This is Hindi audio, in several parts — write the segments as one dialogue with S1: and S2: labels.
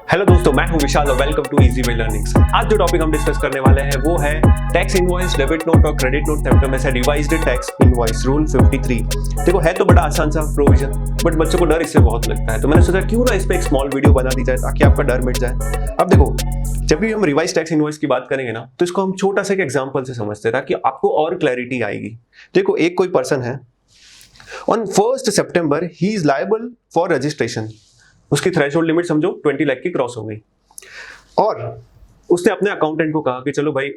S1: हेलो दोस्तों, मैं हूं विशाल और welcome to easy way learnings. आज जो टॉपिक हम डिस्कस करने वाले हैं वो है टैक्स इनवॉइस, डेबिट नोट और क्रेडिट नोट चैप्टर में से रिवाइज्ड टैक्स इनवॉइस रूल 53। देखो, है तो बड़ा आसान सा प्रोविजन, बट बच्चों को डर इससे बहुत लगता है, तो मैंने सोचा क्यों ना इस पे एक स्मॉल वीडियो बना दी जाए ताकि आपका डर मिट जाए। अब देखो, जब भी हम रिवाइज टैक्स इनवॉइस की बात करेंगे ना, तो इसको हम छोटा सा एक एग्जाम्पल से समझते हैं ताकि आपको और क्लैरिटी आएगी। देखो, एक कोई पर्सन है, on 1 September he is liable for registration. उसकी थ्रेशोल्ड लिमिट समझो 20 लाख की क्रॉस हो गई, और उसने अपने अकाउंटेंट को कहा कि चलो भाई,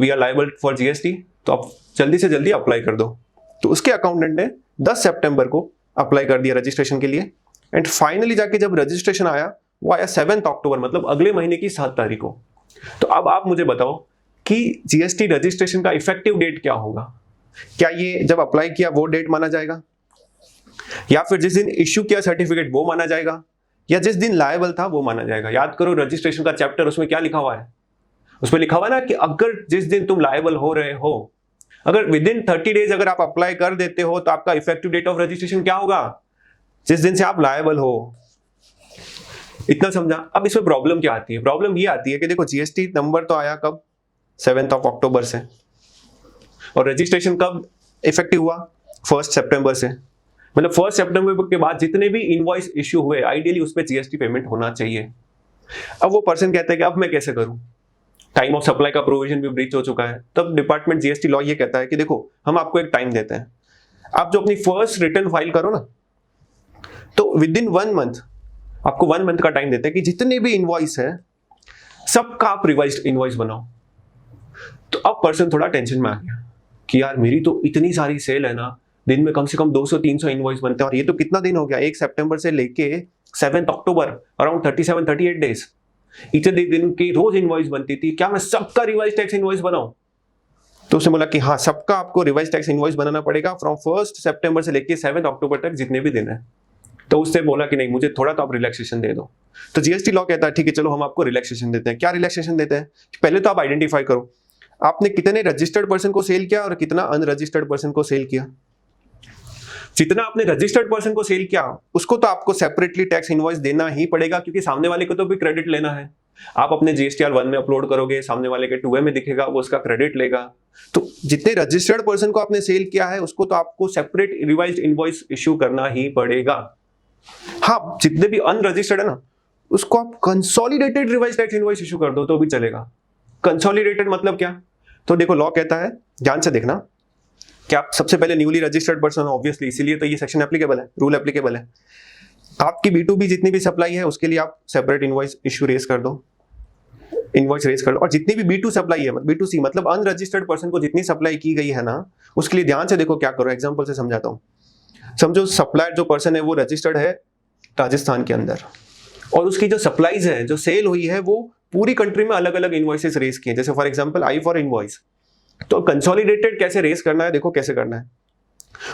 S1: we are liable for GST, तो आप जल्दी से जल्दी अप्लाई कर दो। तो उसके अकाउंटेंट ने 10 सितंबर को अप्लाई कर दिया रजिस्ट्रेशन के लिए, एंड फाइनली जाके जब रजिस्ट्रेशन आया वो आया 7 अक्टूबर, मतलब अगले महीने की 7 तारीख को। तो अब आप मुझे बताओ कि जीएसटी रजिस्ट्रेशन का इफेक्टिव डेट क्या होगा? क्या ये जब अप्लाई किया वो डेट माना जाएगा, या फिर जिस दिन इश्यू किया सर्टिफिकेट वो माना जाएगा, या जिस दिन लायबल था वो माना जाएगा? याद करो, रजिस्ट्रेशन का चैप्टर, उसमें क्या लिखा हुआ है? उसमें लिखा हुआ है ना कि अगर जिस दिन तुम लायबल हो रहे हो, अगर विद इन 30 डेज अगर आप अप्लाई कर देते हो तो आपका इफेक्टिव डेट ऑफ रजिस्ट्रेशन क्या होगा? जिस दिन से आप लायबल हो। इतना समझा? अब इसमें प्रॉब्लम क्या आती है? प्रॉब्लम ये आती है कि देखो, जीएसटी नंबर तो आया कब? 7 अक्टूबर से, और रजिस्ट्रेशन कब इफेक्टिव हुआ? 1 सितंबर से। मतलब 1 सितंबर के बाद जितने भी इनवॉइस इश्यू हुए, आइडियली उस पर जीएसटी पेमेंट होना चाहिए। अब वो पर्सन कहता है कि अब मैं कैसे करूं, टाइम ऑफ सप्लाई का प्रोविजन भी ब्रीच हो चुका है। तब डिपार्टमेंट जीएसटी लॉ ये कहता है कि देखो, हम आपको एक टाइम देते हैं, आप जो अपनी फर्स्ट रिटर्न फाइल करो ना, तो विद इन 1 मंथ आपको 1 मंथ का टाइम देते हैं कि जितने भी इनवॉइस है सबका आप रिवाइज्ड इनवॉइस बनाओ। तो अब पर्सन थोड़ा टेंशन में आ गया कि यार, मेरी तो इतनी सारी सेल है ना, दिन में कम से कम 200-300 इनवॉइस बनते हैं, और ये तो कितना दिन हो गया, 1 सितंबर से लेके 7 अक्टूबर, अराउंड 37-38 डेज, इतने दिन की रोज इनवॉइस बनती थी, क्या मैं सबका रिवाइज टैक्स इनवॉइस बनाऊं? तो उसने बोला कि हाँ, सबका आपको रिवाइज टैक्स इनवॉइस बनाना पड़ेगा फ्रॉम 1 सितंबर से लेके 7 अक्टूबर तक, जितने भी दिन है। तो उससे बोला कि नहीं, मुझे थोड़ा तो आप रिलैक्सेशन दे दो। तो जीएसटी लॉ कहता है ठीक है, चलो हम आपको रिलैक्सेशन देते हैं। क्या रिलैक्सेशन देते हैं? पहले तो आप आइडेंटिफाई करो आपने कितने रजिस्टर्ड पर्सन को सेल किया और कितना अनरजिस्टर्ड पर्सन को सेल किया। जितना आपने रजिस्टर्ड पर्सन को सेल किया उसको तो आपको सेपरेटली टैक्स इनवॉइस देना ही पड़ेगा, क्योंकि सामने वाले को तो भी क्रेडिट लेना है। आप अपने जीएसटीआर 1 में अपलोड करोगे, सामने वाले के 2A में दिखेगा, वो उसका क्रेडिट लेगा। तो जितने रजिस्टर्ड पर्सन को आपने सेल किया है उसको तो आपको सेपरेट रिवाइज्ड इनवॉइस इश्यू करना ही पड़ेगा। हाँ, जितने भी अनरजिस्टर्ड है ना, उसको आप consolidated revise tax invoice issue कर दो तो भी चलेगा। कंसोलिडेटेड मतलब क्या? तो देखो, लॉ कहता है, ध्यान से देखना, कि आप सबसे पहले न्यूली रजिस्टर्ड पर्सन हो, ऑब्वियसली, इसीलिए तो ये सेक्शन एप्लीकेबल है, रूल एप्लीकेबल है। आपकी B2B जितनी भी सप्लाई है उसके लिए आप सेपरेट इनवॉइस इश्यू रेज कर दो, इनवॉइस रेज कर दो। और जितनी भी B2 सप्लाई है, B2C मतलब अनरजिस्टर्ड पर्सन को जितनी सप्लाई की गई है ना, उसके लिए ध्यान से देखो क्या करो। एग्जाम्पल से समझाता हूँ। समझो, सप्लायर जो पर्सन है वो रजिस्टर्ड है राजस्थान के अंदर, और उसकी जो सप्लाईज है, जो सेल हुई है, वो पूरी कंट्री में अलग अलग इनवॉइसेस रेज किए। जैसे for example I for invoice. तो कंसोलिडेटेड कैसे रेज करना है, देखो कैसे करना है।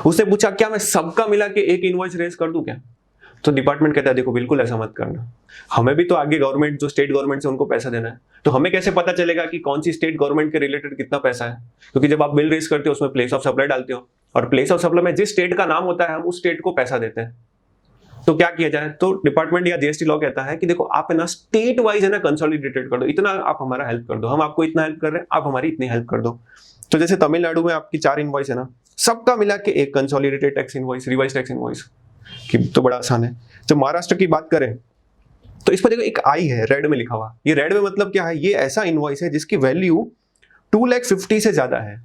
S1: उसने पूछा क्या मैं सबका मिला के एक इनवॉइस रेज कर दूं क्या? तो डिपार्टमेंट कहता है देखो, बिल्कुल ऐसा मत करना, हमें भी तो आगे गवर्नमेंट, जो स्टेट गवर्नमेंट से उनको पैसा देना है, तो हमें कैसे पता चलेगा कि कौन सी स्टेट गवर्नमेंट के रिलेटेड कितना पैसा है? क्योंकि जब आप बिल रेज करते हो उसमें प्लेस ऑफ सप्लाई डालते हो, और प्लेस ऑफ सप्लाई में जिस स्टेट का नाम होता है हम उस स्टेट को पैसा देते हैं। तो क्या किया जाए? तो डिपार्टमेंट या जीएसटी लॉ कहता है कि देखो, आप है ना स्टेट वाइज है ना कंसोलिडेटेड कर दो, इतना आप हमारा हेल्प कर दो, हम आपको इतना हेल्प कर रहे हैं, आप हमारी इतनी हेल्प कर दो। तो जैसे तमिलनाडु में आपकी 4 इनवॉइस है ना, सबका मिला के एक consolidated tax invoice, revise tax invoice की, तो बड़ा आसान है। जब महाराष्ट्र की बात करें तो इस पर देखो एक आई है रेड में लिखा हुआ। ये रेड में मतलब क्या है? ये ऐसा इनवॉइस है जिसकी वैल्यू 2,50,000 से ज्यादा है।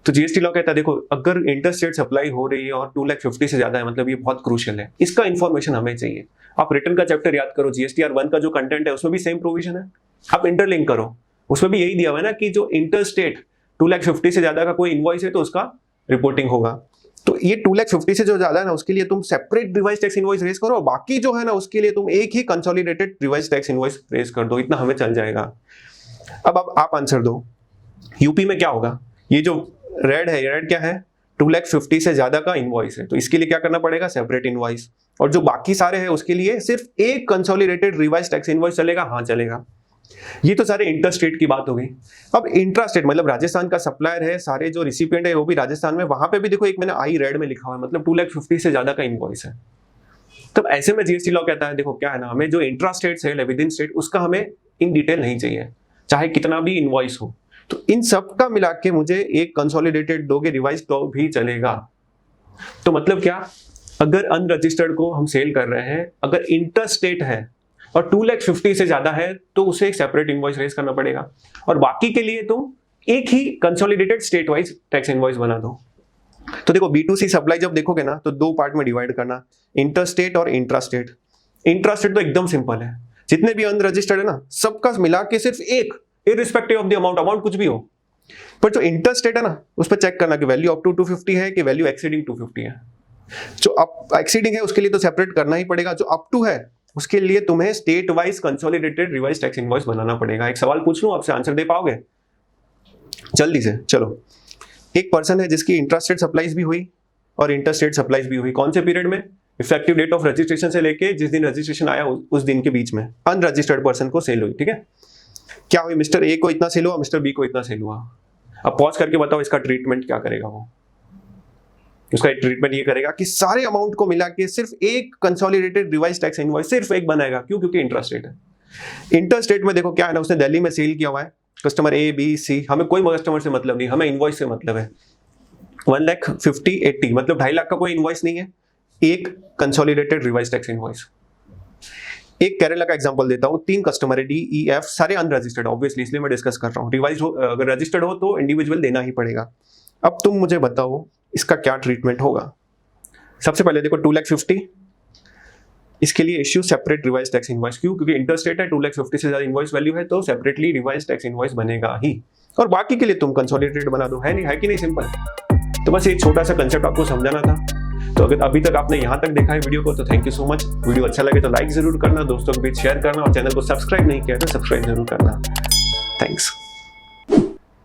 S1: तो जीएसटी लॉ कहता है देखो, अगर इंटर स्टेट सप्लाई हो रही है और 2,50,000 से ज्यादा है, मतलब ये बहुत क्रूशियल है, इसका इन्फॉर्मेशन हमें चाहिए। आप रिटर्न का चैप्टर याद करो, जीएसटीआर 1 का जो कंटेंट है उसमें भी सेम प्रोविजन है, आप इंटरलिंक करो, उसमें भी यही दिया हुआ है ना कि जो इंटर स्टेट 2,50,000 से ज्यादा का कोई इनवॉइस है तो उसका रिपोर्टिंग होगा। तो ये 2,50,000 से जो ज्यादा है ना, उसके लिए तुम separate revise tax invoice raise करो, बाकी जो है ना उसके लिए तुम एक ही consolidated revise tax invoice raise कर दो, इतना हमें चल जाएगा। अब आप आंसर दो, यूपी में क्या होगा? ये जो रेड है, ये रेड क्या है? 2,50,000 से ज्यादा का इनवॉइस है, तो इसके लिए क्या करना पड़ेगा? Separate invoice. और जो बाकी सारे हैं उसके लिए सिर्फ एक कंसोलिडेटेड रिवाइज टैक्स इनवॉइस चलेगा। हाँ चलेगा। ये तो सारे इंटर स्टेट की बात हो गई। अब इंट्रा स्टेट मतलब राजस्थान का सप्लायर है, सारे जो रिसिपिएंट है वो भी राजस्थान में, वहां पे भी देखो एक मैंने आई रेड में लिखा हुआ है, मतलब 2,50,000 से ज्यादा का इनवॉइस है। तब ऐसे में जीएसटी लॉ कहता है देखो क्या है ना, हमें जो इंट्रा स्टेट सेल है विद इन स्टेट उसका हमें इन डिटेल नहीं चाहिए, चाहे कितना भी इनवॉइस हो। तो इन सब का मिला के मुझे एक कंसोलिडेटेड दोगे, रिवाइज तो भी चलेगा। तो मतलब क्या, अगर अनरजिस्टर्ड को हम सेल कर रहे हैं, अगर इंटर स्टेट है और 2,50,000 से ज्यादा है तो उसे एक सेपरेट इनवॉइस रेज करना पड़ेगा, और बाकी के लिए तुम एक ही consolidated state wise tax invoice बना दो। तो देखो B2C सप्लाई जब देखोगे ना तो दो पार्ट में डिवाइड करना, इंटर स्टेट और इंट्रा स्टेट। इंट्रा स्टेट तो एकदम सिंपल है, जितने भी अनरजिस्टर्ड है ना सबका मिला के सिर्फ एक, इररिस्पेक्टिव ऑफ द अमाउंट कुछ भी हो। पर जो इंटर स्टेट है ना उस पर चेक करना कि वैल्यू अप टू 250 है कि वैल्यू एक्सीडिंग 250 है। जो अप एक्सीडिंग है उसके लिए तो सेपरेट करना ही पड़ेगा, जो अप टू है उसके लिए तुम्हें state wise consolidated revise tax invoice बनाना पड़ेगा। एक सवाल पूछ लूं आपसे, आंसर दे पाओगे जल्दी से? चलो, एक पर्सन है जिसकी इंट्रा स्टेट सप्लाईज भी हुई और इंटर स्टेट सप्लाईज भी हुई, कौन से पीरियड में? इफेक्टिव डेट ऑफ रजिस्ट्रेशन से लेके जिस दिन रजिस्ट्रेशन आया उस दिन के बीच में अनरजिस्टर्ड पर्सन को सेल हुई। ठीक है, क्या हुई? मिस्टर ए को इतना सेल हुआ, मिस्टर बी को इतना सेल हुआ। अब पॉज करके बताओ इसका ट्रीटमेंट क्या करेगा वो? उसका ट्रीटमेंट ये करेगा कि सारे अमाउंट को मिला के सिर्फ एक कंसोलिडेटेड रिवाइज टैक्स इनवॉइस सिर्फ एक बनाएगा। क्यों? क्योंकि इंटर स्टेट है। इंटर स्टेट में देखो क्या है ना, उसने दिल्ली में सेल किया हुआ है, कस्टमर A B C, हमें कोई कस्टमर से मतलब नहीं, हमें इनवॉइस से मतलब है। 1,50,80 मतलब 2.5 लाख का कोई इनवॉइस नहीं है, एक कंसोलिडेटेड रिवाइज टैक्स इनवॉइस। एक केरला का एग्जांपल देता हूं, 3 कस्टमर है D E F, सारे अनरजिस्टर्ड ऑब्वियसली, इसलिए मैं डिस्कस कर रहा हूं। रिवाइज हो, अगर रजिस्टर्ड हो तो इंडिविजुअल देना ही पड़ेगा। अब तुम मुझे बताओ इसका क्या ट्रीटमेंट होगा। सबसे पहले देखो 2,50,000, इसके लिए issue separate revise tax invoice. क्यों? क्योंकि इंटर स्टेट है, 2,50,000 से ज्यादा इनवॉइस वैल्यू है तो सेपरेटली रिवाइज टैक्स इनवॉइस बनेगा ही, और बाकी के लिए तुम कंसोलिडेटेड बना दो। है नहीं, है कि नहीं? सिंपल। तो बस एक छोटा सा कंसेप्ट आपको समझाना था। तो अगर अभी तक आपने यहाँ तक देखा है वीडियो को तो thank you so much. Video अच्छा लगे तो लाइक जरूर करना, दोस्तों के बीच शेयर करना, और चैनल को सब्सक्राइब नहीं किया तो सब्सक्राइब जरूर करना। थैंक्स।